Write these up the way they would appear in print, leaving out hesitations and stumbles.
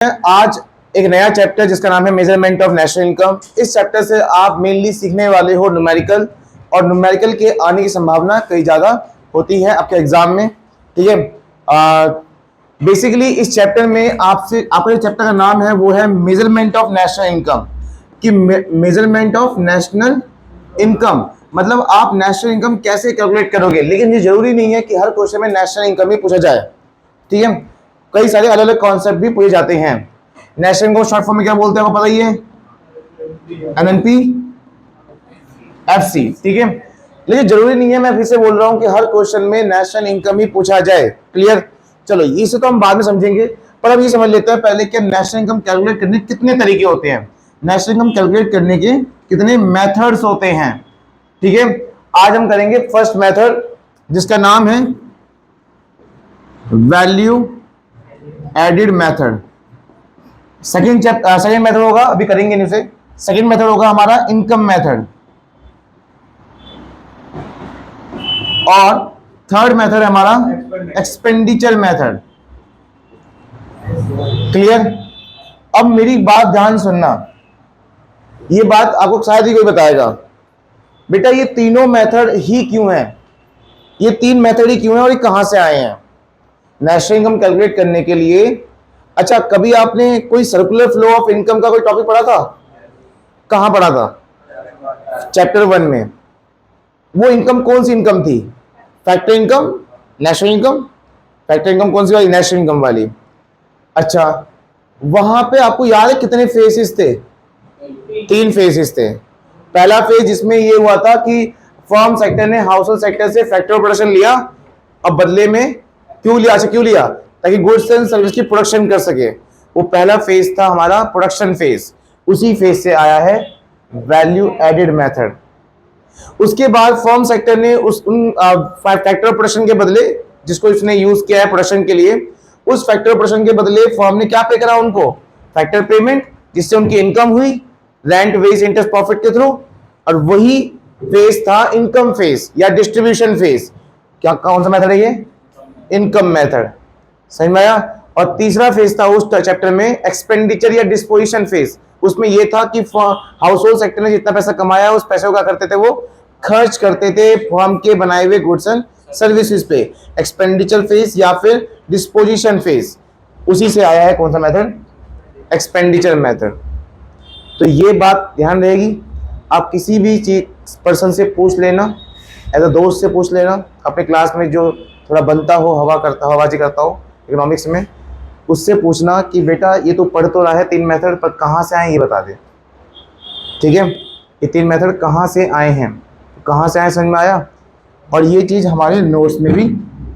आज एक नया चैप्टर जिसका नाम है मेजरमेंट ऑफ नेशनल इनकम। इस चैप्टर से आप मेनली सीखने वाले हो न्यूमेरिकल, और न्यूमेरिकल के आने की संभावना कई ज़्यादा होती है आपके एग्जाम में। ठीक है, बेसिकली इस चैप्टर में आपसे आपका जो चैप्टर का नाम है वो है मेजरमेंट ऑफ नेशनल इनकम। कि मेजरमेंट ऑफ नेशनल इनकम मतलब आप नेशनल इनकम कैसे कैलकुलेट करोगे। लेकिन ये जरूरी नहीं है कि हर क्वेश्चन में नेशनल इनकम ही पूछा जाए। ठीक है, कई सारे अलग अलग कॉन्सेप्ट भी पूछे जाते हैं। नेशनल इनकम शॉर्ट फॉर्म में क्या बोलते हैं आपको पता ही है, एनएनपी एफसी। ठीक है, लेकिन जरूरी नहीं है, मैं फिर से बोल रहा हूं कि हर क्वेश्चन में नेशनल इनकम ही पूछा जाए। क्लियर, चलो इसे तो हम बाद में समझेंगे, पर अब ये समझ लेते हैं पहले कि नेशनल इनकम कैलकुलेट करने के कितने तरीके होते हैं, नेशनल इनकम कैलकुलेट करने के कितने मेथड्स होते हैं। ठीक है, आज हम करेंगे फर्स्ट मेथड जिसका नाम है value added method. Second method होगा, अभी करेंगे नहीं उसे। सेकंड मेथड होगा हमारा इनकम मेथड, और थर्ड मेथड है हमारा एक्सपेंडिचर मेथड। क्लियर, अब मेरी बात ध्यान सुनना, ये बात आपको शायद ही कोई बताएगा, बेटा ये तीनों मेथड ही क्यों हैं, ये तीन मेथड ही क्यों हैं और ये कहां से आए हैं नेशनल इनकम कैलकुलेट करने के लिए। अच्छा, कभी आपने कोई सर्कुलर फ्लो ऑफ इनकम का कोई टॉपिक पढ़ा था? कहां पढ़ा था? चैप्टर 1 में। वो इनकम कौन सी इनकम थी? Factor income, national income. Factor income कौन सी वाली? नेशनल इनकम वाली। अच्छा, वहां पे आपको याद है कितने फेजेस थे? 3 फेजेस थे। पहला फेज जिसमें ये हुआ था कि फर्म सेक्टर ने हाउस होल्ड सेक्टर से फैक्टर प्रोडक्शन लिया, अब बदले में क्यों लिया? ताकि गुड्स एंड सर्विस की प्रोडक्शन कर सके। वो पहला फेज था हमारा प्रोडक्शन फेज। उसी फेज से आया है वैल्यू एडेड मेथड। उसके बाद फर्म सेक्टर ने फैक्टर प्रोडक्शन के बदले, जिसको इसने यूज किया है प्रोडक्शन के लिए, उस फैक्टर प्रोडक्शन के बदले फर्म ने क्या पे करा उनको? फैक्टर पेमेंट, जिससे उनकी इनकम हुई रेंट, वेज, इंटरेस्ट, प्रॉफिट के थ्रू। और वही फेज था इनकम फेज या डिस्ट्रीब्यूशन फेज। क्या कौन सा मेथड है ये? Income method. समझ में आया? और तीसरा फेज था उस चैप्टर में एक्सपेंडिचर या डिस्पोजिशन फेज। उसमें यह था कि हाउस होल्ड सेक्टर ने जितना पैसा कमाया उस पैसे को क्या करते थे, वो खर्च करते थे फर्म के बनाए हुए गुड्स एंड सर्विसेज पे। एक्सपेंडिचर फेज या फिर डिस्पोजिशन फेज, उसी से आया है कौन सा मेथड? Expenditure method. तो ये बात ध्यान रहेगी, आप किसी भी चीज पर्सन से पूछ लेना, एज अ दोस्त से पूछ लेना, अपने क्लास में जो थोड़ा बनता हो, हवाबाजी करता हो इकोनॉमिक्स में, उससे पूछना कि बेटा ये तो पढ़ तो रहा है 3 मेथड, पर कहाँ से आए ये बता दे। ठीक है, ये 3 मेथड कहाँ से आए हैं, कहाँ से आए, समझ में आया? और ये चीज़ हमारे नोट्स में भी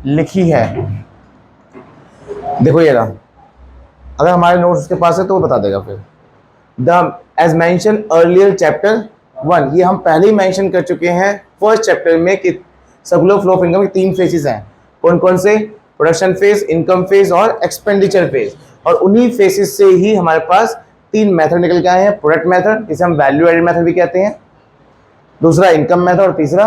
लिखी है, देखो ये रहा। अगर हमारे नोट्स के पास है तो वो बता देगा फिर। एज मेंशन अर्लियर चैप्टर 1, ये हम पहले ही मेंशन कर चुके हैं फर्स्ट चैप्टर में कि सर्कुलर फ्लो ऑफ इनकम के 3 फेजेस हैं। कौन कौन से? प्रोडक्शन फेज, इनकम फेज और एक्सपेंडिचर फेज। और उन्हीं फेजेस से ही हमारे पास 3 मेथड निकल के आए हैं। प्रोडक्ट मेथड, जिसे हम वैल्यू एडेड मेथड भी कहते हैं, दूसरा इनकम मेथड और तीसरा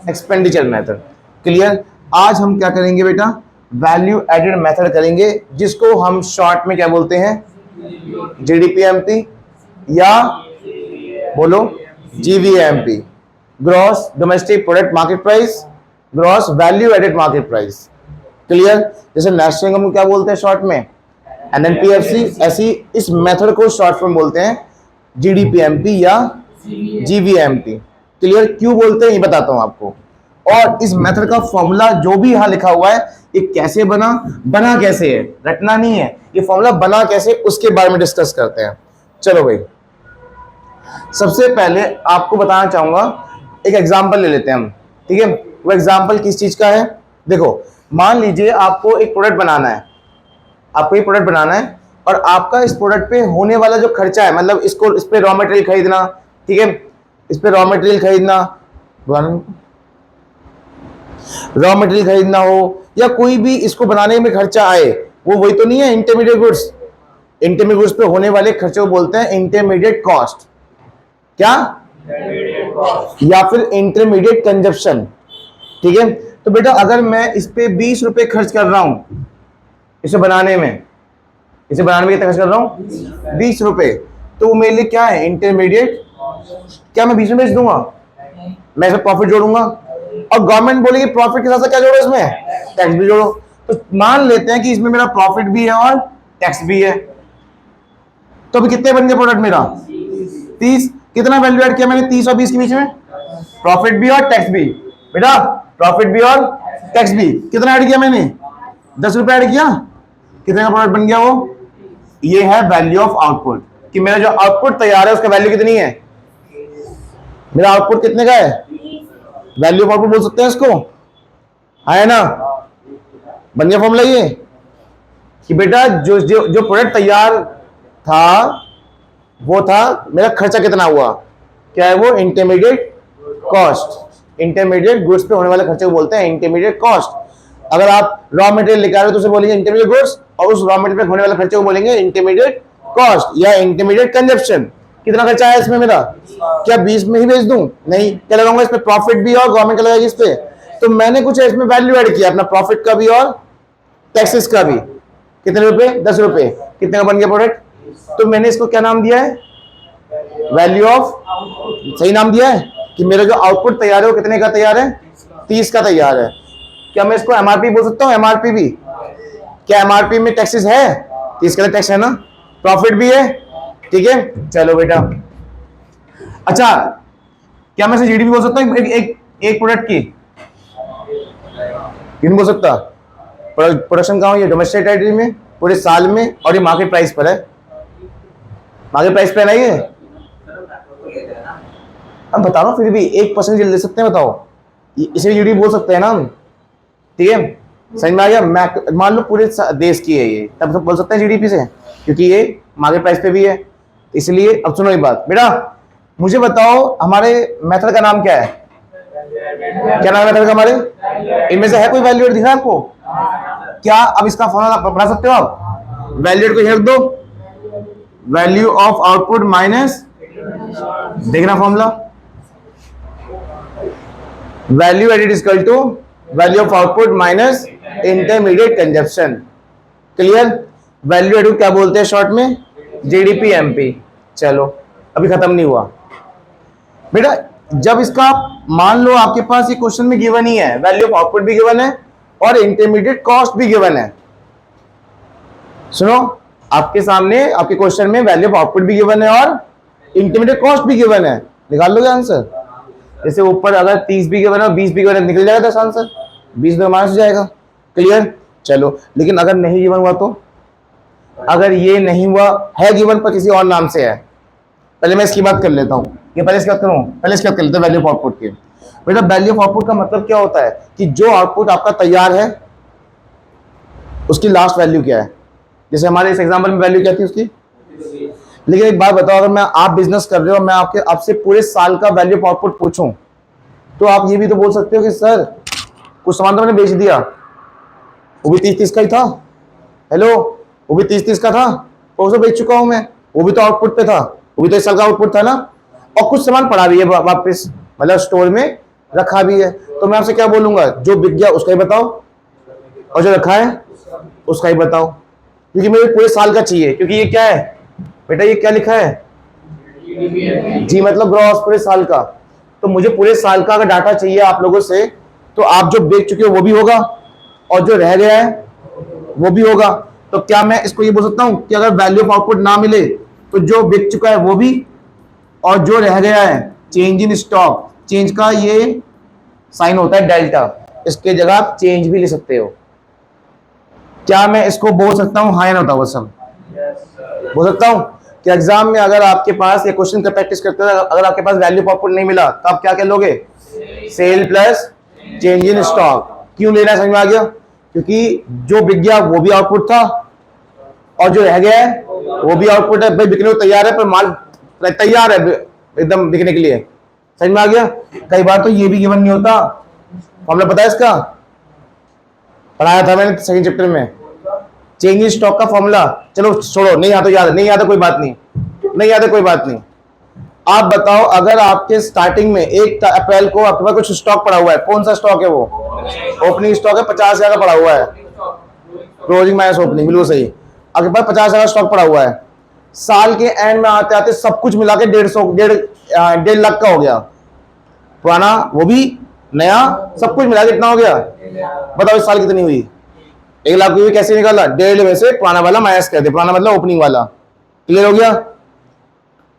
एक्सपेंडिचर मेथड। क्लियर, आज हम क्या करेंगे बेटा? वैल्यू एडेड मेथड करेंगे, जिसको हम शॉर्ट में क्या बोलते हैं? जीडीपीएमपी या बोलो GVMP, gross domestic product market price, gross value added market price. Clear, जैसे नेशनल इनकम क्या बोलते हैं शॉर्ट में? एनएनपीएफसी। ऐसी इस मेथड को शॉर्ट फॉर्म बोलते हैं जीडीपीएमपी या जीवीएमपी। क्लियर, क्यों बोलते हैं ये बताता हूं आपको। और इस मेथड का फॉर्मूला जो भी यहां लिखा हुआ है, ये कैसे बना कैसे है, रटना नहीं है, ये फॉर्मूला बना कैसे, उसके बारे में डिस्कस करते हैं। चलो भाई, सबसे पहले आपको बताना चाहूंगा, एक एग्जांपल ले लेते हैं हम। ठीक है, वो एग्जांपल किस चीज का है? देखो, मान लीजिए आपको एक प्रोडक्ट बनाना है, और आपका इस प्रोडक्ट पे होने वाला जो खर्चा है, मतलब इस पे रॉ मटेरियल खरीदना, ठीक है, इस पे रॉ मटेरियल खरीदना हो, या कोई भी इसको बनाने में खर्चा आए, वो वही तो नहीं है इंटरमीडिएट गुड्स। इंटरमीडिएट गुड्स पे होने वाले खर्चे को बोलते हैं इंटरमीडिएट कॉस्ट। क्या? या फिर इंटरमीडिएट कंजप्शन। ठीक है, तो बेटा अगर मैं इस पे 20 रुपए खर्च कर रहा हूं इसे बनाने में, इसे बनाने में कितना खर्च कर रहा हूँ? 20 रुपए। तो वो मेरे लिए क्या है? इंटरमीडिएट। क्या मैं 20 में बेच दूंगा? मैं इसमें प्रॉफिट जोड़ूंगा, और गवर्नमेंट बोलेगी प्रॉफिट के साथ साथ क्या जोड़ो? इसमें टैक्स भी जोड़ो। तो मान लेते हैं कि इसमें मेरा प्रॉफिट भी है और टैक्स भी है। तो अभी कितने बन गए प्रोडक्ट मेरा? 30। कितना वैल्यू ऐड किया मैंने 30 और 20 के बीच में? प्रॉफिट भी और टैक्स भी। बेटा प्रॉफिट भी और टैक्स भी कितना ऐड किया मैंने? 10 रुपए ऐड किया। कितने का प्रोडक्ट बन गया वो? ये है वैल्यू ऑफ आउटपुट, कि मेरा जो आउटपुट तैयार है उसका वैल्यू कितनी है? मेरा आउटपुट कितने का है? वैल्यू ऑफ आउटपुट बोल सकते हैं इसको, है ना? बन गया फॉर्मूला ये, कि बेटा जो जो जो प्रोडक्ट तैयार था वो था मेरा खर्चा कितना हुआ? क्या है वो? Intermediate cost. इंटरमीडिएट गुड्स पे होने वाले खर्चे को बोलते हैं इंटरमीडिएट कॉस्ट। अगर आप रॉ मटेरियल लेकर आ रहे हो तो उसे बोलेंगे इंटरमीडिएट गुड्स, और उस रॉ मटेरियल पे होने वाले खर्चे को बोलेंगे इंटरमीडिएट कॉस्ट या इंटरमीडिएट कंजप्शन। कितना खर्चा है इसमें मेरा? क्या 20 में ही बेच दूं? नहीं, क्या लगाऊंगा इस पे? प्रॉफिट भी और गवर्नमेंट का लगाएगी इस पे। तो मैंने कुछ इसमें वैल्यू ऐड किया, अपना प्रॉफिट का भी और टैक्सेस का भी। कितने रुपए? 10 रुपए। कितने का बन गया प्रोडक्ट? तो मैंने इसको क्या नाम दिया है? Value of. सही नाम दिया है कि मेरा जो आउटपुट तैयार है वो कितने का तैयार है? 30 का तैयार है। क्या मैं इसको एमआरपी बोल सकता हूँ? एमआरपी भी। क्या एमआरपी में टैक्सेस है? 30 का टैक्स है ना, प्रॉफिट भी है। ठीक है, चलो बेटा। अच्छा, क्या मैं जीडीपी बोल सकता हूँ एक प्रोडक्ट की? क्यों नहीं बोल सकता? प्रोडक्शन कहाँ हुई है? डोमेस्टिक टेरिटरी में, पूरे साल में, और ये मार्केट प्राइस पर है। मार्केट प्राइस पे है ना ये? अब बताओ, फिर भी 1% ले सकते हैं, बताओ, इसे जीडीपी बोल सकते हैं ना हम? ठीक है, समझ में आ गया? मान लो पूरे देश की है ये, तब सब बोल सकते हैं जीडीपी से, क्योंकि ये मार्केट प्राइस पे भी है। इसलिए अब सुनो एक बात बेटा, मुझे बताओ हमारे मेथड का नाम क्या है? क्या नाम है मेथड का हमारे? इनमें से है कोई वैल्यू दिख रहा है आपको? क्या अब इसका फॉर्मूला बना सकते हो आप? वैल्यू को रख दो, वैल्यू ऑफ आउटपुट माइनस, देखना formula, value added is equal to value of output minus intermediate consumption. Clear? Value added क्या बोलते हैं शॉर्ट में? GDP MP. चलो, अभी खत्म नहीं हुआ बेटा। जब इसका मान लो आपके पास ये क्वेश्चन में गिवन ही है, वैल्यू ऑफ आउटपुट भी गिवन है और इंटरमीडिएट कॉस्ट भी गिवन है। सुनो, आपके सामने आपके क्वेश्चन में वैल्यू ऑफ आउटपुट भी गिवन है और इंटरमीडिएट कॉस्ट भी गिवन है। निकाल लोगे आंसर? जैसे ऊपर अगर 30 भी गिवन है और 20 भी गिवन है, निकल जाएगा 10 आंसर, 20 में माइनस हो जाएगा। क्लियर? चलो, लेकिन अगर नहीं गिवन हुआ तो? अगर ये नहीं हुआ है गिवन पर किसी और नाम से है, पहले मैं इसकी बात कर लेता हूं। ये पहले इसकी बात करूं, पहले इसकी बात कर लेते हैं वैल्यू ऑफ आउटपुट की। बेटा वैल्यू ऑफ आउटपुट का मतलब क्या होता है? कि जो आउटपुट आपका तैयार है उसकी लास्ट वैल्यू क्या है। जैसे हमारे इस एग्जांपल में वैल्यू क्या थी उसकी? लेकिन एक बात बताओ, अगर मैं आप बिजनेस कर रहे हो, मैं आपसे पूरे साल का वैल्यू ऑफ आउटपुट पूछूं, तो आप ये भी तो बोल सकते हो कि सर कुछ सामान तो मैंने बेच दिया, वो भी 30-30 का ही था। हेलो, वो भी 30-30 का था, तो उसे बेच चुका हूं मैं, वो भी तो आउटपुट पे था, वो भी तो इस साल का आउटपुट था ना। और कुछ सामान पड़ा भी है वापस, मतलब स्टोर में रखा भी है। तो मैं आपसे क्या बोलूंगा? जो बिक गया उसका ही बताओ, और जो रखा है उसका ही बताओ, क्योंकि मुझे पूरे साल का चाहिए। क्योंकि ये क्या है बेटा? ये क्या लिखा है? जी मतलब ग्रॉस, पूरे साल का। तो मुझे पूरे साल का अगर डाटा चाहिए आप लोगों से, तो आप जो बेच चुके हो वो भी होगा और जो रह गया है वो भी होगा। तो क्या मैं इसको ये बोल सकता हूं कि अगर वैल्यू ऑफ आउटपुट ना मिले तो जो बिक चुका है वो भी, और जो रह गया है चेंज इन स्टॉक, चेंज का ये साइन होता है डेल्टा, इसके जगह आप चेंज भी ले सकते हो। क्या मैं इसको बोल सकता हूं? हाँ या ना बताओ सब। बोल सकता हूं कि एग्जाम में अगर आपके पास ये क्वेश्चन का प्रैक्टिस करते हैं, अगर आपके पास वैल्यू ऑफ आउटपुट नहीं मिला तो आप क्या कह लोगे? Sale plus change in stock. क्यों लेना है? समझ में आ गया? क्योंकि जो बिक गया वो भी आउटपुट था और जो रह गया है वो भी आउटपुट है। भाई बिकने को तैयार है, पर माल तैयार है एकदम बिकने के लिए। समझ में आ गया? कई बार तो ये भी गिवन नहीं होता। फॉर्मूला पता है इसका? पढ़ाया था मैंने सेकंड चैप्टर में, चेंज इन स्टॉक का फॉर्मूला। चलो छोड़ो, नहीं याद तो याद, नहीं याद है कोई बात नहीं, नहीं याद है कोई बात नहीं। आप बताओ, अगर आपके स्टार्टिंग में 1 अप्रैल को आपके पास कुछ स्टॉक पड़ा हुआ है, कौन सा स्टॉक है वो? ओपनिंग स्टॉक है, 50,000 का पड़ा हुआ है, क्लोजिंग माइनस ओपनिंग, बिल्कुल सही। आपके पास 50,000 स्टॉक पड़ा हुआ है, साल के एंड में आते आते सब कुछ मिला के 1.5 लाख का हो गया, पुराना वो भी नया सब कुछ मिला के कितना हो गया, बताओ इस साल कितनी हुई, 1 लाख हुई। कैसे निकाला, 1.5 में से पुराना वाला माइनस कर दे, पुराना मतलब ओपनिंग वाला, क्लियर हो गया।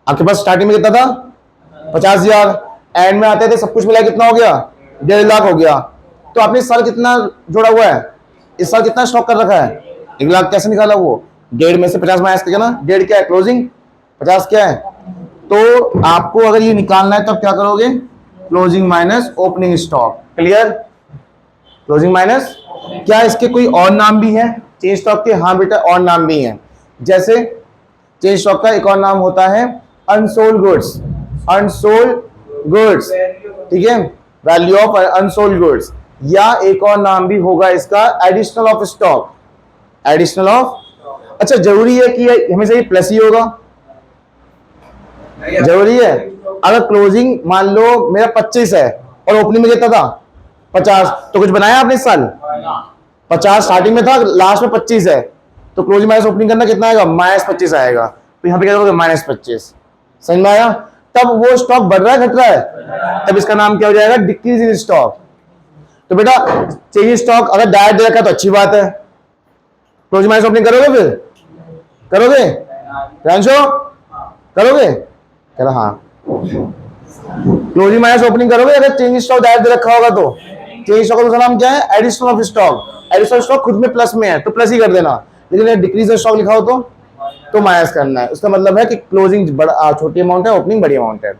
आपके पास स्टार्टिंग में कितना था 50,000, एंड में आते थे सब कुछ मिला कितना हो गया 1.5 लाख हो गया। तो आपने इस साल कितना जोड़ा हुआ है, इस साल कितना स्टॉक कर रखा है 1 लाख, कैसे निकाला वो, 1.5 में से 50 माइनस करके ना, 1.5 क्या है क्लोजिंग, 50 क्या है। तो आपको अगर ये निकालना है तो आप क्या करोगे, closing minus opening stock, clear, closing minus. क्या इसके कोई और नाम भी है चेंज स्टॉक के, हाँ बेटा और नाम भी हैं, जैसे चेंज स्टॉक का एक और नाम होता है अनसोल्ड गुड्स, अनसोल्ड गुड्स, ठीक है, वैल्यू ऑफ अनसोल्ड गुड्स, या एक और नाम भी होगा इसका additional of stock, additional of. अच्छा जरूरी है कि हमेशा ये प्लस ही होगा, जरूरी है। अगर क्लोजिंग मान लो मेरा 25 है और ओपनिंग में कितना था 50, तो कुछ बनाया आपने इस साल, 50 स्टार्टिंग में था, लास्ट में 25 है, तो क्लोजिंग माइनस ओपनिंग करना कितना आएगा, -25 आएगा। तो यहाँ पे क्या करोगे -25, समझ में आया। तब वो स्टॉक बढ़ रहा है घट रहा है, तब इसका नाम क्या हो जाएगा, डिक्रीज इन स्टॉक। तो बेटा चेंज स्टॉक अगर डायरेक्ट दे रखा तो अच्छी बात है, क्लोजिंग माइनस ओपनिंग करोगे, फिर करोगे रांशो, करोगे, कह रहा हाँ, क्लोजिंग माइनस ओपनिंग करोगे अगर चेंज स्टॉक डायरेक्ट दे रखा होगा तो। चेंज स्टॉक का नाम क्या है, additional of stock, additional stock खुद में प्लस में है तो प्लस ही कर देना, लेकिन डिक्रीज स्टॉक लिखा हो तो माइनस करना है। उसका मतलब है कि क्लोजिंग बड़ा छोटी अमाउंट है, ओपनिंग बड़ी अमाउंट है,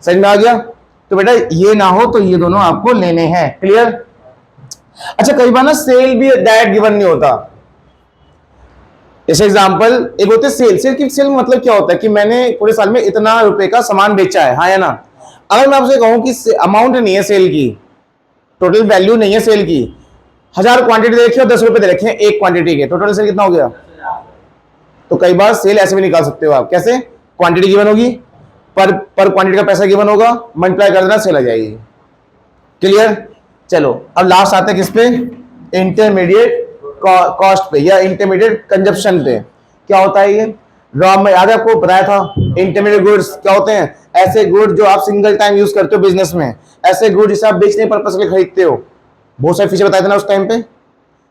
समझ में आ गया। तो बेटा ये ना हो तो ये दोनों आपको लेने हैं, क्लियर। अच्छा कई बार ना सेल भी डायरेक्ट गिवन नहीं होता, जैसे एग्जांपल एक होते सेल, सेल की सेल मतलब क्या होता है कि मैंने पूरे साल में इतना रुपए का सामान बेचा है, हाँ या ना। अगर मैं आपसे कहूं कि अमाउंट नहीं है सेल की, टोटल वैल्यू नहीं है सेल की, 1000 क्वांटिटी दे रखी है और 10 रुपए दे रखे हैं एक क्वांटिटी के, टोटल सेल कितना हो गया। तो कई बार सेल ऐसे भी निकाल सकते हो आप, कैसे, क्वांटिटी गिवन होगी, पर क्वांटिटी का पैसा गिवन होगा, मल्टीप्लाई कर देना सेल आ जाएगी, क्लियर। चलो अब लास्ट आते हैं किस पे, इंटरमीडिएट कॉस्ट पे या इंटरमीडिएट कंजप्शन पे। क्या होता है ये, रॉ में याद है आपको बताया था, इंटरमीडिएट गुड्स क्या होते हैं, ऐसे गुड जो आप सिंगल टाइम यूज करते हो बिजनेस में, ऐसे गुड जिसे आप बेचने पर्पस के लिए खरीदते हो, बहुत सारे फीचर बताए थे ना उस टाइम पे।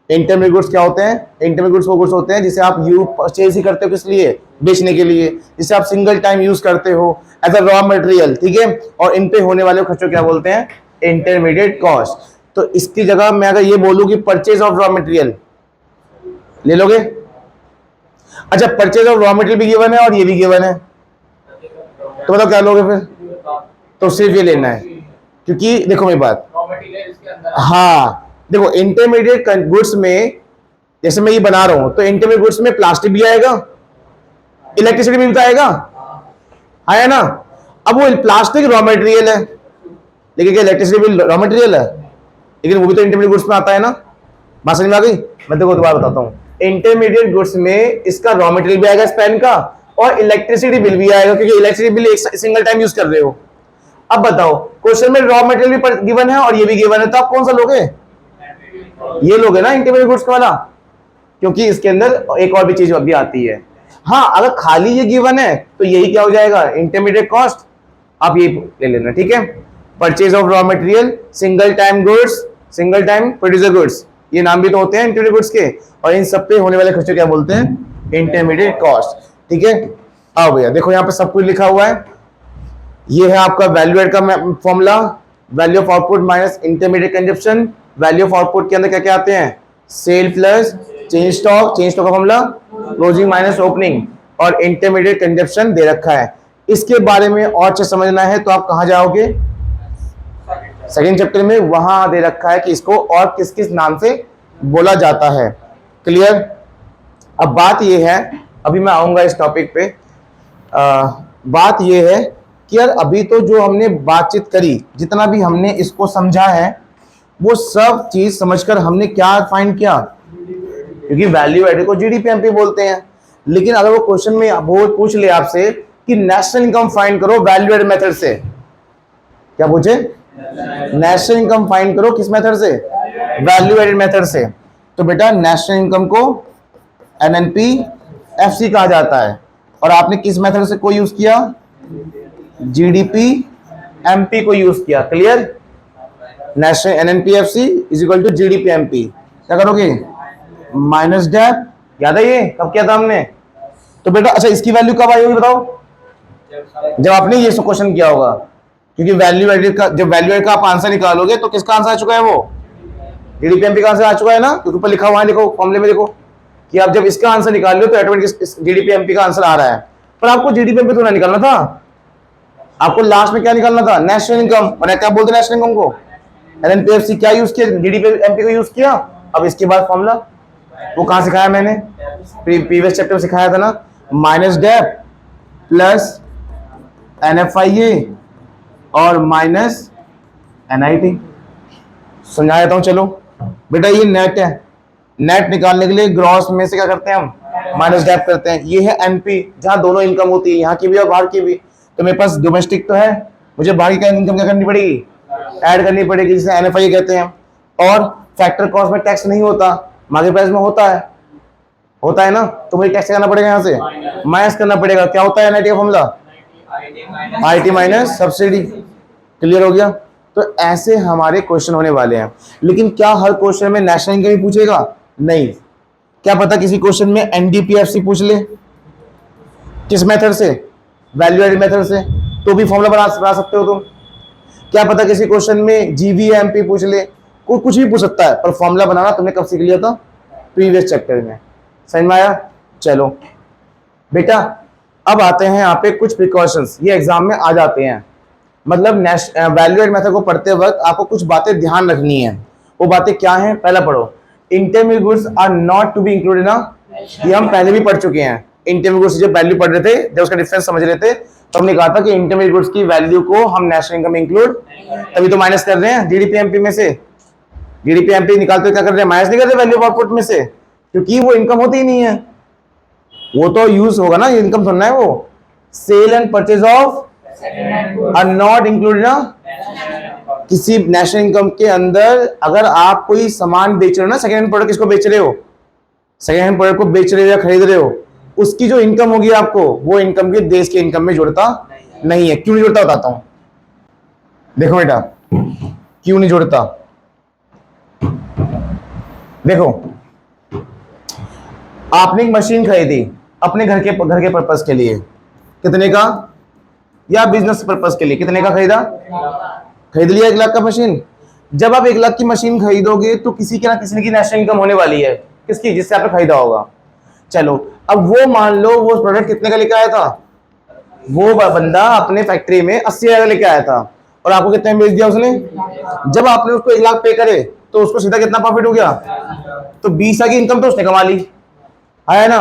इंटरमीडिएट गुड्स क्या होते हैं, इंटरमीडिएट गुड्स वो गुड्स होते हैं जिसे आप यू परचेज ही करते हो, किस लिए, बेचने के लिए, जिसे आप सिंगल टाइम यूज करते हो एज अ रॉ मटेरियल, ठीक है, और इन पे होने वाले खर्चों क्या बोलते हैं, इंटरमीडिएट कॉस्ट। तो इसकी जगह मैं अगर ये बोलूं कि परचेज ऑफ रॉ मटेरियल ले लोगे। अच्छा परचेज ऑफ रॉ मटेरियल भी गिवन है और ये भी गिवन है, तो बताओ क्या लोगे फिर, तो सिर्फ ये लेना है, क्योंकि देखो मेरी बात, हाँ देखो इंटरमीडिएट गुड्स में जैसे मैं ये बना रहा हूं तो इंटरमीडिएट गुड्स में प्लास्टिक भी आएगा, इलेक्ट्रिसिटी भी आएगा, आया ना। अब वो प्लास्टिक रॉ मटेरियल है, लेकिन क्या इलेक्ट्रिसिटी भी रॉ मटेरियल है, लेकिन वो भी तो इंटरमीडिएट गुड्स में आता है ना, बात समझ में आ गई। मैं देखो दोबारा बताता हूँ, इंटरमीडिएट गुड्स में इसका रॉ मटेरियल भी आएगा स्पेन का, और इलेक्ट्रिसिटी बिल भी आएगा, क्योंकि इलेक्ट्रिसिटी बिल एक सिंगल टाइम यूज कर रहे हो। अब बताओ क्वेश्चन में रॉ मटेरियल भी गिवन है और ये भी गिवन है, तो आप कौन सा लोगे, ये लोगे ना इंटरमीडिएट गुड्स वाला, क्योंकि इसके अंदर एक और भी चीज अभी आती है। हाँ अगर खाली ये गिवन है तो यही क्या हो जाएगा, इंटरमीडिएट कॉस्ट, आप ये ले लेना, ठीक है। Purchase of raw material, single time goods, single time producer goods, ये नाम भी तो होते हैं इंटरमीडिएट गुड्स के, और इन सब पे होने वाले खर्चे क्या बोलते हैं, इंटरमीडिएट कॉस्ट, ठीक है। आओ भैया देखो यहाँ पे सब कुछ लिखा हुआ है, ये है आपका वैल्यू एड का formula, value of output minus intermediate consumption. Value of output के अंदर क्या क्या आते हैं, sale plus change stock, change stock का फॉर्मूला क्लोजिंग माइनस ओपनिंग, और इंटरमीडिएट कंजप्शन दे रखा है। इसके बारे में और अच्छे समझना है तो आप कहां जाओगे, सेकेंड चैप्टर में, वहां दे रखा है कि इसको और किस किस नाम से बोला जाता है, क्लियर। अब बात यह है, अभी मैं आऊंगा इस टॉपिक पे, बात यह है कि यार अभी तो जो हमने बातचीत करी, जितना भी हमने इसको समझा है, वो सब चीज समझकर हमने क्या फाइंड किया, क्योंकि वैल्यू एडेड को जीडीपी बोलते हैं, लेकिन अगर वो क्वेश्चन में वो पूछ ले आपसे कि नेशनल इनकम फाइंड करो वैल्यू एडेड मेथड से, क्या पूछे, नेशनल इनकम फाइंड करो किस मेथड से, वैल्यू एडेड मेथड से, तो बेटा नेशनल इनकम को एनएनपी एफसी कहा जाता है। और आपने किस मेथड से को यूज किया? जीडीपी एमपी को यूज किया। Clear? National NNPFC is equal to GDP MP. क्या करोगे? Minus dep. याद है ये कब किया था हमने? तो बेटा अच्छा इसकी वैल्यू कब आई होगी बताओ? जब आपने ये क्वेश्चन किया होगा, क्योंकि वैल्यू एडेड का जब वैल्यू एडेड का आप आंसर निकालोगे तो किसका आंसर आ चुका है? वो जीडीपी एमपी का आंसर आ चुका है ना, क्योंकि ऊपर लिखा हुआ है, देखो फॉर्मूले में देखो कि आप जब इसका आंसर निकाल लो तो ऑटोमेटिक जीडीपी एमपी का आंसर आ रहा है। पर आपको जीडीपी एमपी तो ना निकालना था, आपको लास्ट में क्या निकालना था? National income. और क्या बोलते हैं नेशनल इनकम को? एनएनपीएफसी क्या यूज किया? जीडीपी एमपी को यूज किया। अब इसके बाद फॉर्मूला वो कहां सिखाया मैंने? प्रीवियस चैप्टर में सिखाया था ना, माइनस डेप प्लस एनएफआईए और माइनस एनआईटी। समझा देता हूं चलो बेटा, ये नेट है, नेट निकालने के लिए ग्रॉस में से क्या करते हैं हम? माइनस डेप करते हैं। ये है एनपी, जहां दोनों इनकम होती है, यहाँ की भी और बाहर की भी। तो मेरे पास डोमेस्टिक तो है, मुझे बाहर की इनकम क्या करनी पड़ेगी? ऐड करनी पड़ेगी, जिसे एनएफआई कहते हैं। और फैक्टर कॉस्ट में टैक्स नहीं होता, मार्केट प्राइस में होता है ना, तो मुझे टैक्स करना पड़ेगा, यहाँ से माइनस करना पड़ेगा। क्या होता है एनआईटी का formula? IT minus subsidy. Clear हो गया? तो ऐसे हमारे क्वेश्चन होने वाले हैं। लेकिन क्या हर क्वेश्चन में नेशनल इनकम ही पूछेगा? नहीं। क्या पता किसी क्वेश्चन में एनडीपीएफसी पूछ ले। किस मेथड से? वैल्यू एडेड मेथड से, तो भी फॉर्मूला बना सकते हो तुम। क्या पता किसी क्वेश्चन में जीवीएमपी पूछ ले, कोई कुछ भी पूछ सकता है, पर फॉर्मूला बनाना तुमने कब सीख लिया था? प्रीवियस चैप्टर में। समझ में आया? चलो बेटा अब आते हैं यहाँ पे कुछ प्रिकॉशंस, ये एग्जाम में आ जाते हैं। मतलब वैल्यू एडेड मेथड को पढ़ते वक्त आपको कुछ बातें ध्यान रखनी है। वो बातें क्या हैं? पहला पढ़ो, intermediate goods are not to be included ना, ये हम पहले भी पढ़ चुके हैं। इंटरमीडिएट गुड्स जब वैल्यू पढ़ रहे थे, जब उसका डिफरेंस समझ रहे थे, तो हमने कहा था कि इंटरमीडिएट गुड्स की वैल्यू को हम नेशनल इनकम में इंक्लूड, तभी तो माइनस कर रहे हैं जीडीपी एमपी में से। जीडीपी एमपी निकालते क्या कर रहे हैं? माइनस नहीं कर रहे वैल्यू ऑफ आउटपुट में से, क्योंकि वो इनकम होती ही नहीं है। वो तो यूज होगा ना, इनकम सुनना है। वो sale and purchase of are not included ना, किसी नेशनल इनकम के अंदर अगर आप कोई सामान बेच रहे हो ना, सेकेंड हैंड प्रोडक्ट किसको बेच रहे हो? सेकेंड हैंड प्रोडक्ट को बेच रहे हो या खरीद रहे हो, उसकी जो इनकम होगी आपको, वो इनकम के देश के इनकम में जुड़ता नहीं है। क्यों नहीं जुड़ता बताता हूं। देखो बेटा क्यों नहीं जुड़ता, देखो आपने एक मशीन खरीदी अपने घर के पर्पस के लिए, कितने का? या बिजनेस पर्पस के लिए, कितने का खरीदा? खरीद लिया 1 लाख का मशीन। जब आप 1 लाख की मशीन खरीदोगे तो किसी के ना किसी की नेशनल इनकम होने वाली है। किसकी? जिससे आपने खरीदा होगा। चलो अब वो मान लो वो प्रोडक्ट कितने का लेके आया था? वो बंदा अपने फैक्ट्री में 80,000 लेके आया था, और आपको कितने में बेच दिया उसने? जब आपने उसको 1 लाख पे करे तो उसको सीधा कितना प्रॉफिट हो गया? तो 20 की इनकम तो उसने कमा ली, है ना।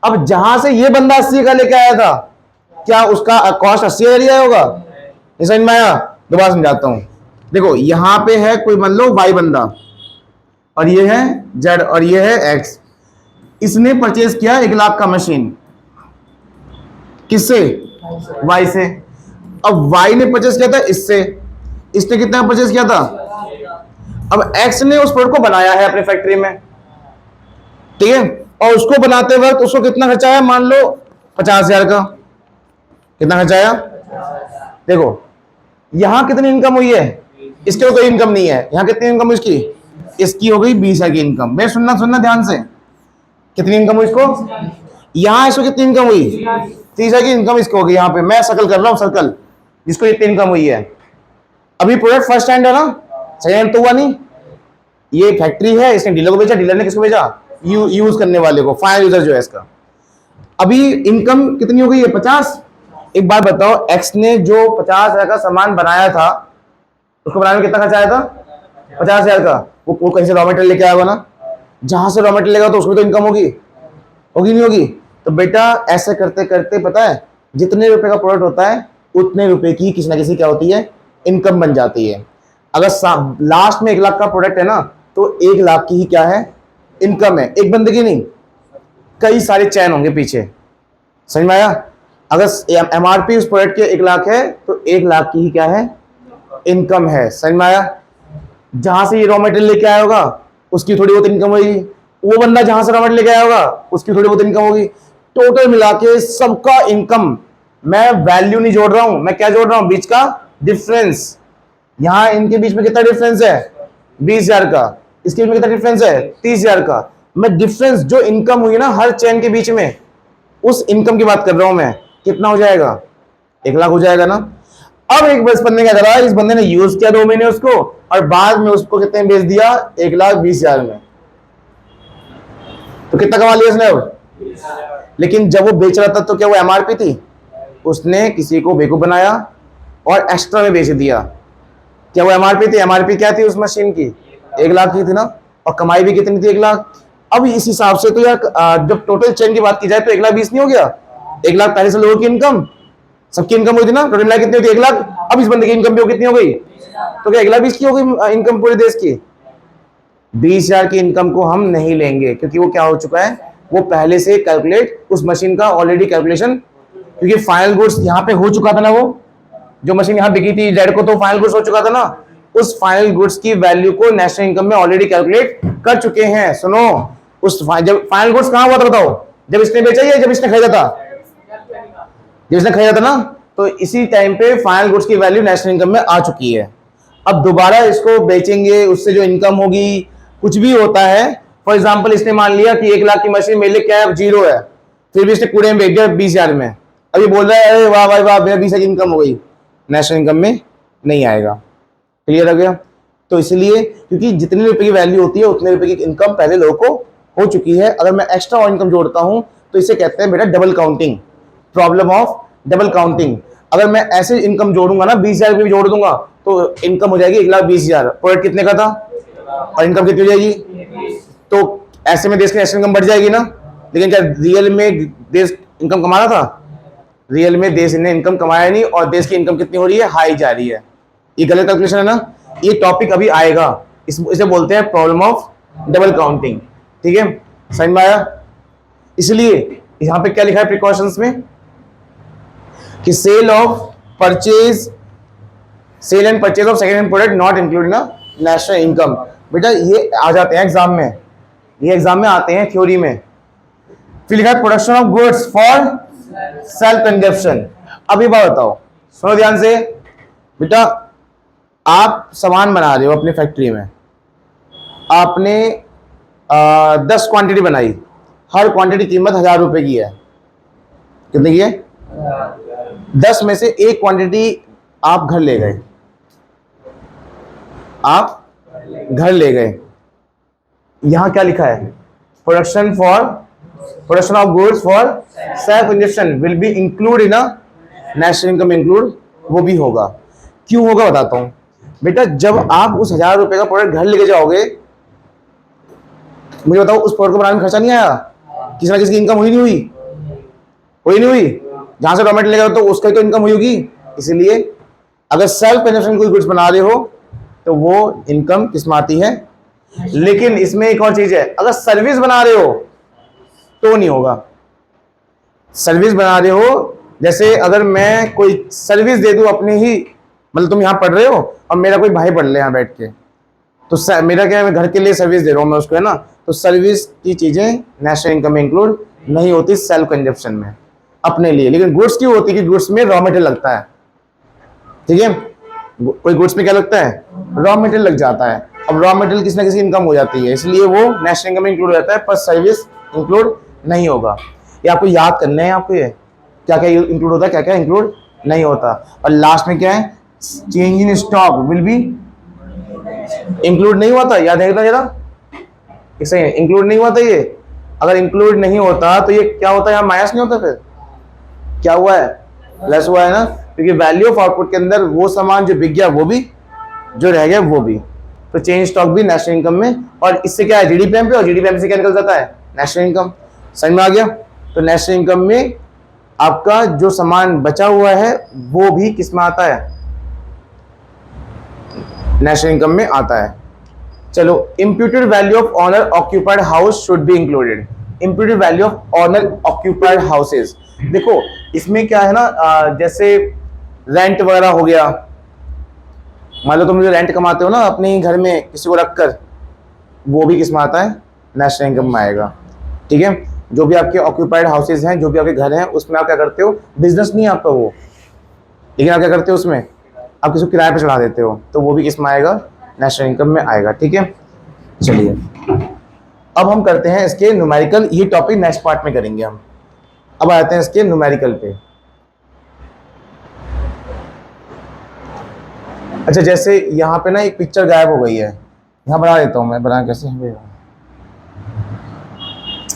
अब जहां से ये बंदा 80 का लेके आया था, क्या उसका कॉस्ट 80,000 ही आया होगा? समझ में आया? दोबारा समझाता हूं। देखो यहां पे है कोई मान लो वाई बंदा, और ये है जेड, और ये है एक्स। इसने परचेज किया 1 लाख का मशीन, किससे? वाई से। अब वाई ने परचेज किया था इससे, इसने कितना परचेज किया था? अब एक्स ने उस प्रोडक्ट को बनाया है अपने फैक्ट्री में, ठीक है, और उसको बनाते वक्त उसको कितना खर्चा आया? मान लो 50,000 का। कितना खर्चा आया? देखो यहां कितनी इनकम हुई है? इसके कोई इनकम नहीं है। यहां कितनी इनकम हुई इसकी? इसकी हो गई 20 की इनकम। मैं सुनना ध्यान से, कितनी इनकम हुई इसको? यहां इसको कितनी इनकम हुई? 30 की इनकम इसको होगी। यहां पे मैं सर्कल कर रहा हूं, सर्कल जिसको इतनी इनकम हुई है। अभी प्रोडक्ट फर्स्ट हैंड है ना, सेकंड हैंड तो हुआ नहीं। ये फैक्ट्री है, इसने डीलर को बेचा, डीलर ने किसको बेचा? यूज करने वाले को, फाइनल यूजर जो है इसका। अभी इनकम कितनी हो गई है? 50। एक बात बताओ, एक्स ने जो 50,000 का सामान बनाया था, उसको बनाने में कितना खर्चा आया था? 50,000 का। वो कहीं से रॉ मटेरियल लेके आया होगा ना, जहां से रॉ मटेरियल लेगा तो उसमें तो इनकम होगी नहीं होगी? तो बेटा ऐसे करते करते पता है जितने रुपए का प्रोडक्ट होता है उतने रुपए की किसी ना किसी क्या होती है? इनकम बन जाती है। अगर लास्ट में 1 लाख का प्रोडक्ट है ना, तो 1 लाख की ही क्या है? इनकम है। एक बंदे की नहीं, कई सारे चैन होंगे पीछे। समझ में आया? अगर एमआरपी उस प्रोडक्ट के 1 लाख है तो 1 लाख की ही क्या है? इनकम है। समझ में आया? जहां से ये रॉ मटेरियल लेके आया होगा उसकी थोड़ी बहुत इनकम होगी, वो बंदा जहां से रॉ मटेरियल लेके आया होगा उसकी थोड़ी बहुत इनकम होगी। टोटल मिला के सबका इनकम, मैं वैल्यू नहीं जोड़ रहा हूं, मैं क्या जोड़ रहा हूं, बीच का डिफरेंस। यहां इनके बीच में कितना डिफरेंस है, 20,000 का, इसके बीच में कितना डिफरेंस है, 30,000 का। मैं डिफरेंस जो इनकम हुई ना हर चेन के बीच में, उस इनकम की बात कर रहा हूं मैं। कितना हो जाएगा, 1 लाख हो जाएगा ना। अब एक बस बंदे क्या करा, इस बंदे ने यूज किया 2 महीने उसको, और बाद में उसको कितने में बेच दिया, 1,20,000 में। तो कितना कमा लिया उसने अब। लेकिन जब वो बेच रहा था तो क्या वो एमआरपी थी, उसने किसी को बेवकूफ बनाया और एक्स्ट्रा में बेच दिया। क्या वो एमआरपी थी, एमआरपी क्या थी उस मशीन की, 1 लाख की थी ना, और कमाई भी कितनी थी, 1 लाख। अब इस हिसाब से तो यार जब टोटल चेन की बात की जाए तो 1,20,000 नहीं हो गया, 1 लाख पहले से लोगों की इनकम, सबकी इनकम हुई थी ना, टोटल कितनी होती है, 1 लाख। अब इस बंदे की इनकम भी कितनी हो गई, तो क्या 1,20,000 की हो गई इनकम पूरे देश की। 20,000 की इनकम को हम नहीं लेंगे, क्योंकि वो क्या हो चुका है, वो पहले से कैलकुलेट, उस मशीन का ऑलरेडी कैलकुलेशन, क्योंकि फाइनल गुड्स यहाँ पे हो चुका था ना, वो जो मशीन यहाँ बिकी थी डेड को, तो फाइनल गुड्स हो चुका था ना, उस फाइनल गुड्स की वैल्यू को नेशनल इनकम में ऑलरेडी कैलकुलेट कर चुके हैं। सुनो, उस जब फाइनल गुड्स कहां हुआ था बताओ, जब इसने बेचा या जब इसने खरीदा था, जब इसने खरीदा था ना, तो इसी टाइम पे फाइनल गुड्स की वैल्यू नेशनल इनकम में आ चुकी है। अब दोबारा इसको बेचेंगे, उससे जो इनकम होगी, कुछ भी होता है। फॉर एग्जाम्पल इसने मान लिया कि 1 लाख की मशीन मेरे लिए क्या है, 0 है, फिर भी इसने कूड़े में बेच दिया 20,000 में। अभी बोल रहा है अरे वाह भाई वाह, मेरा 20,000 की इनकम हो गई, नेशनल इनकम में नहीं आएगा। क्लियर हो गया। तो इसलिए क्योंकि जितने रुपए की वैल्यू होती है उतने रुपए की इनकम पहले लोगों को हो चुकी है। अगर मैं एक्स्ट्रा और इनकम जोड़ता हूं तो इसे कहते हैं बेटा double counting, problem of double counting. अगर मैं ऐसे इनकम जोड़ूंगा ना, 20,000 भी जोड़ दूंगा तो इनकम हो जाएगी 1,20,000। प्रोडक्ट कितने का था और इनकम कितनी हो जाएगी, तो ऐसे में देश की नेशनल इनकम बढ़ जाएगी ना। लेकिन क्या रियल में देश इनकम कमा रहा था, रियल में देश ने इनकम कमाया नहीं, और देश की इनकम कितनी हो रही है, हाई जा रही है। ये गलत कैलकुलेशन है ना। ये टॉपिक अभी आएगा, इसे बोलते हैं प्रॉब्लम ऑफ डबल काउंटिंग। ठीक है, समझ में आया। इसलिए यहां पे क्या लिखा है प्रिकॉशंस में कि sale and purchase of second hand product not include in national income. बेटा ये आ जाते हैं एग्जाम में, ये एग्जाम में आते हैं थ्योरी में। फिर लिखा है production of goods for self consumption. अभी बात बताओ, सुनो ध्यान से बेटा, आप सामान बना रहे हो अपनी फैक्ट्री में, आपने 10 क्वांटिटी बनाई, हर क्वांटिटी कीमत 1,000 रुपए की है। कितने की है, 10 में से एक क्वांटिटी आप घर ले गए, आप घर ले गए। यहां क्या लिखा है, production of goods for self consumption will be include in national income, include वो भी होगा। क्यों होगा बताता हूं बेटा। जब आप उस 1,000 रुपए का प्रोडक्ट घर लेके जाओगे, मुझे बताओ उस प्रोडक्ट को बनाने में खर्चा नहीं आया, किसी ना किसी की इनकम हुई नहीं हुई, हुई नहीं हुई। जहां से रॉ मटेरियल लेगा तो उसका तो इनकम हुई होगी। इसलिए अगर सेल्फ कंजप्शन कोई गुड्स बना रहे हो तो वो इनकम किसमें आती है। लेकिन इसमें एक और चीज है, अगर सर्विस बना रहे हो तो नहीं होगा। सर्विस बना रहे हो, जैसे अगर मैं कोई सर्विस दे दूं अपनी ही, मतलब तुम यहां पढ़ रहे हो और मेरा कोई भाई पढ़ ले यहां बैठ के, तो मेरा क्या है, मैं घर के लिए सर्विस दे रहा हूं मैं उसको, है ना। तो सर्विस की चीजें नेशनल इनकम में इंक्लूड नहीं होती सेल्फ कंजप्शन में अपने लिए। लेकिन गुड्स की होती है कि गुड्स में रॉ मटेरियल लगता है। ठीक है, कोई गुड्स में क्या लगता है, रॉ मटेरियल लग जाता है। अब रॉ मटेरियल किसी ना किसी इनकम हो जाती है, इसलिए वो नेशनल इनकम में इंक्लूड हो जाता है, पर सर्विस इंक्लूड नहीं होगा। ये आपको याद करना है, आपको ये क्या क्या इंक्लूड होता है, क्या क्या इंक्लूड नहीं होता। और लास्ट में क्या है, change in stock will be include नहीं हुआ था, याद है जरा, सही है, इंक्लूड नहीं हुआ था ये। अगर इंक्लूड नहीं होता तो ये क्या होता है, यहाँ माइनस नहीं होता, फिर क्या हुआ है, प्लस हुआ है ना। क्योंकि वैल्यू ऑफ आउटपुट के अंदर वो सामान जो बिक गया वो भी, जो रह गया वो भी। तो चेंज स्टॉक भी नेशनल इनकम में, और इससे क्या है, जीडीपी पे, और जीडीपी से क्या निकल जाता है, नेशनल इनकम। समझ में आ गया। तो नेशनल इनकम में आपका जो सामान बचा हुआ है वो भी किस में आता है, नेशनल इनकम में आता है। चलो, imputed value of owner occupied house should be included. Imputed value of owner occupied houses, देखो इसमें क्या है ना, जैसे रेंट वगैरह हो गया, मान लो तुम जो रेंट कमाते हो ना अपने घर में किसी को रखकर, वो भी किस में आता है, नेशनल इनकम में आएगा। ठीक है, जो भी आपके ऑक्यूपाइड हाउसेज हैं, जो भी आपके घर हैं, उसमें आप क्या करते हो, बिजनेस नहीं है आपका वो, लेकिन आप क्या करते हो उसमें आप किसी को किराए पे चढ़ा देते हो, तो वो भी किसमें आएगा, नेशनल इनकम में आएगा। ठीक है, चलिए अब हम करते हैं इसके न्यूमेरिकल, ये टॉपिक नेक्स्ट पार्ट में करेंगे हम। अब आते हैं इसके न्यूमेरिकल पे। अच्छा, जैसे यहाँ पे ना एक पिक्चर गायब हो गई है, यहाँ बना देता हूँ मैं, बना कैसे,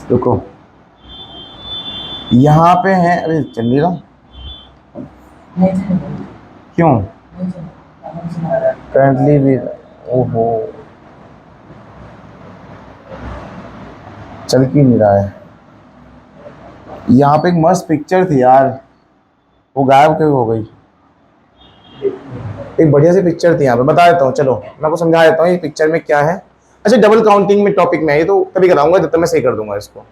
रुको, यहाँ पे है, अरे चल नहीं रहा, क्यों, करंटली भी, ओहो चल क्यों नहीं रहा है। यहाँ पे एक मस्त पिक्चर थी यार, वो गायब क्यों हो गई, एक बढ़िया सी पिक्चर थी यहाँ पे, बता देता हूँ, चलो मैं आपको समझा देता हूँ ये पिक्चर में क्या है। अच्छा, डबल काउंटिंग में टॉपिक में है ये, तो कभी कराऊंगा जब तक मैं सही कर दूंगा इसको।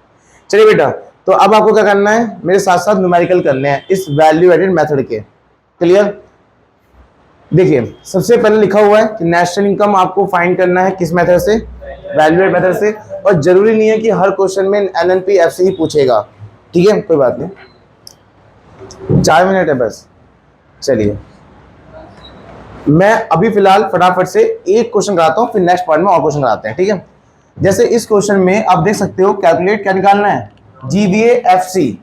चलिए बेटा, तो अब आपको क्या करना है, मेरे साथ साथ न्यूमेरिकल करने हैं इस वैल्यू एडेड मेथड के। क्लियर, देखिए सबसे पहले लिखा हुआ है कि नेशनल इनकम आपको फाइंड करना है किस मेथड से, वैल्यू एडेड मेथड से, और जरूरी नहीं है कि हर क्वेश्चन में एनएनपीएफ से ही पूछेगा। ठीक है, कोई बात नहीं, 4 मिनट है बस। चलिए मैं अभी फिलहाल फटाफट से एक क्वेश्चन कराता हूँ, फिर नेक्स्ट पार्ट में और क्वेश्चन कराते हैं। ठीक है, जैसे इस क्वेश्चन में आप देख सकते हो, कैलकुलेट क्या निकालना है, जीवीएएफसी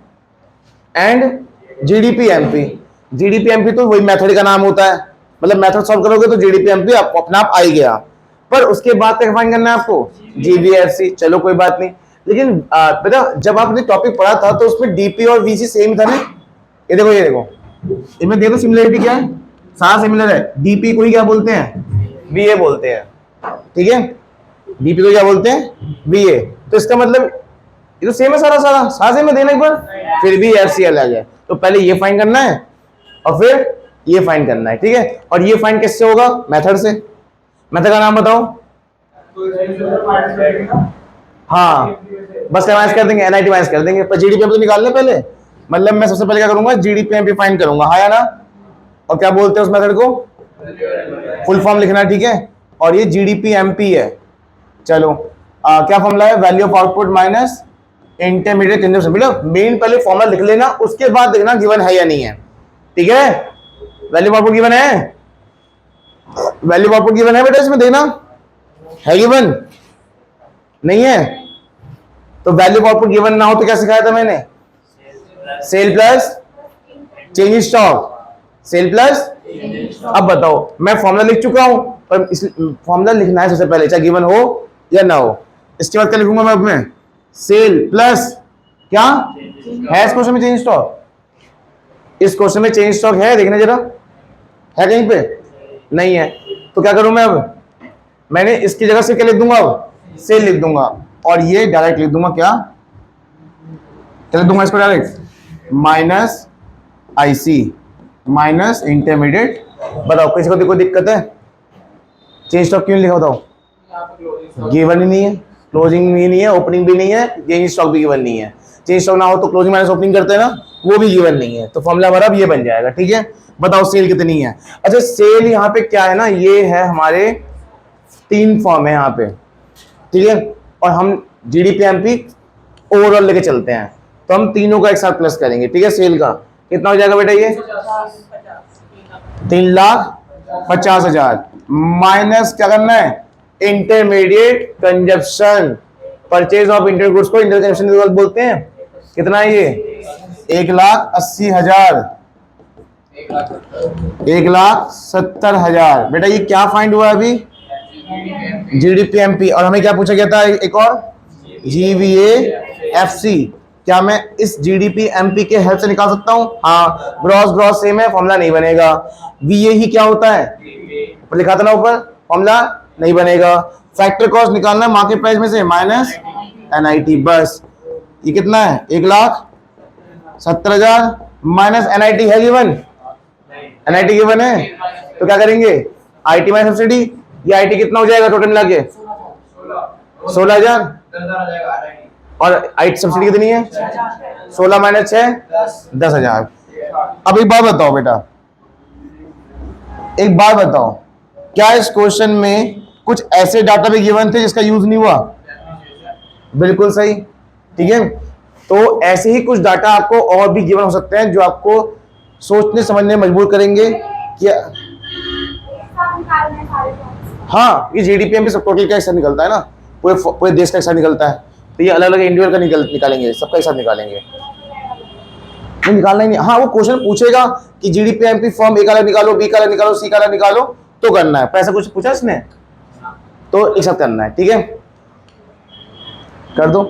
एंड जीडीपीएमपी। जीडीपीएमपी तो वही मेथड का नाम होता है, मतलब मेथड सॉल्व करोगे तो जीडीपीएमपी अपना आप आ ही गया, पर उसके बाद क्या फाइंड करना है आपको, जीवीएफसी। चलो कोई बात नहीं, लेकिन बेटा जब आपने टॉपिक पढ़ा था तो उसमें डीपी और वीसी सेम था ना, ये देखो, ये देखो, इनमें देखो सिमिलरिटी क्या है, सारा सिमिलर है। डीपी को ही क्या बोलते हैं, वीए बोलते हैं। ठीक है, डीपी को क्या बोलते हैं, वीए, तो इसका मतलब ये तो सेम है, सारा सारा सारा सेम है, देना एक बार, फिर भी एफसी अलग है। तो पहले ये फाइंड करना है और फिर ये फाइंड करना है। ठीक है, और ये फाइंड किससे होगा, मेथड से। मेथड का नाम बताओ, हाँ बस माइनस कर देंगे, एनआईटी माइनस कर देंगे, पर जीडीपी तो निकालने पहले, मतलब मैं सबसे पहले क्या करूंगा, जीडीपी फाइंड करूंगा, हाँ या ना, और क्या बोलते हैं उस मेथड को, फुल फॉर्म लिखना। ठीक है, और ये जीडीपीएमपी है। चलो क्या फॉर्मूला है, value of output minus intermediate consumption. मतलब मेन पहले फॉर्मूला लिख लेना, उसके बाद देखना गिवन है या नहीं है। ठीक है, वैल्यू ऑफ आउटपुट गिवन है, वैल्यू ऑफ आउटपुट गिवन है बेटा, इसमें देखना है, गिवन नहीं है तो वैल्यू ऑफ आउटपुट गिवन ना हो तो क्या सिखाया था मैंने, sale plus change stock, sale plus. अब बताओ, मैं फॉर्मूला लिख चुका हूं, पर इस फॉर्मूला लिखना है सबसे पहले, चाहे गिवन हो या ना हो। इसके बाद क्या लिखूंगा मैं, अपने सेल प्लस क्या है, इस क्वेश्चन में चेंज स्टॉक, इस क्वेश्चन में चेंज स्टॉक है, देखना जरा है कहीं पे, नहीं है, तो क्या करूं मैं, अब मैंने इसकी जगह से क्या लिख दूंगा, अब सेल लिख दूंगा, और ये डायरेक्ट लिख दूंगा, क्या लिख दूंगा इसको, direct minus IC minus intermediate. बताओ किसी को कोई दिक्कत है, चेंज स्टॉक क्यों लिखा, बताओ, गिवन ही नहीं है, क्लोजिंग भी नहीं है, ओपनिंग भी नहीं है, चेंज स्टॉक भी गिवन नहीं है। चेंज स्टॉक ना हो तो क्लोजिंग माइनस ओपनिंग करते हैं ना, वो भी गिवन नहीं है, तो फॉर्मूला हमारा अब ये बन जाएगा। ठीक है, बताओ सेल कितनी है। अच्छा, सेल यहाँ पे क्या है ना, ये है हमारे 3 फॉर्म है यहाँ पे। ठीक है, और हम जीडीपीएमपी ओवरऑल लेके चलते हैं, तो हम तीनों का एक साथ प्लस करेंगे। ठीक है, सेल का कितना हो जाएगा बेटा, ये 3,50,000 माइनस क्या करना है, intermediate consumption, purchase of intermediate goods को इंटरमीडिएट कंजप्शन बोलते हैं। कितना है ये, 1,80,000, 1,70,000। बेटा ये क्या फाइंड हुआ अभी, जीडीपीएमपी, और हमें क्या पूछा गया था, एक और जीवीएएफसी। क्या मैं इस जीडीपीएमपी के हेल्प से निकाल सकता हूं, हाँ, ग्रॉस सेम है, फॉर्मूला नहीं बनेगा। वीए ही क्या होता है, ऊपर लिखा था ना, ऊपर फॉर्मूला नहीं बनेगा। फैक्टर कॉस्ट निकालना है मार्केट प्राइस में से माइनस एनआईटी, बस। ये कितना है, 1,70,000 माइनस एनआईटी है गिवन, एनआईटी गिवन है, तो क्या करेंगे, आईटी माइनस सब्सिडी, ये आईटी कितना हो जाएगा टोटल मिला के, 16,000, और आईटी सब्सिडी कितनी है, 16 माइनस 6 10,000। अब एक बात बताओ बेटा, एक बात बताओ, क्या इस क्वेश्चन में कुछ ऐसे डाटा भी गिवन थे जिसका यूज नहीं हुआ, बिल्कुल सही। ठीक है, तो ऐसे ही कुछ डाटा आपको और भी गिवन हो सकते हैं जो आपको सोचने समझने में मजबूर करेंगे कि हाँ, ये जीडीपी सब टोटल का हिस्सा निकलता है ना, पूरे पूरे देश का हिस्सा निकलता है, तो ये अलग अलग इंडिविजुअल का निकालेंगे, सबका हिस्सा निकालेंगे। नहीं निकालना ही नहीं, हाँ वो क्वेश्चन पूछेगा कि जीडीपी एमपी फॉर्म ए का अलग निकालो, बी का अलग निकालो, सी का अलग निकालो, तो करना है। पैसा कुछ पूछा इसने, तो एक साथ करना है। ठीक है, कर दो।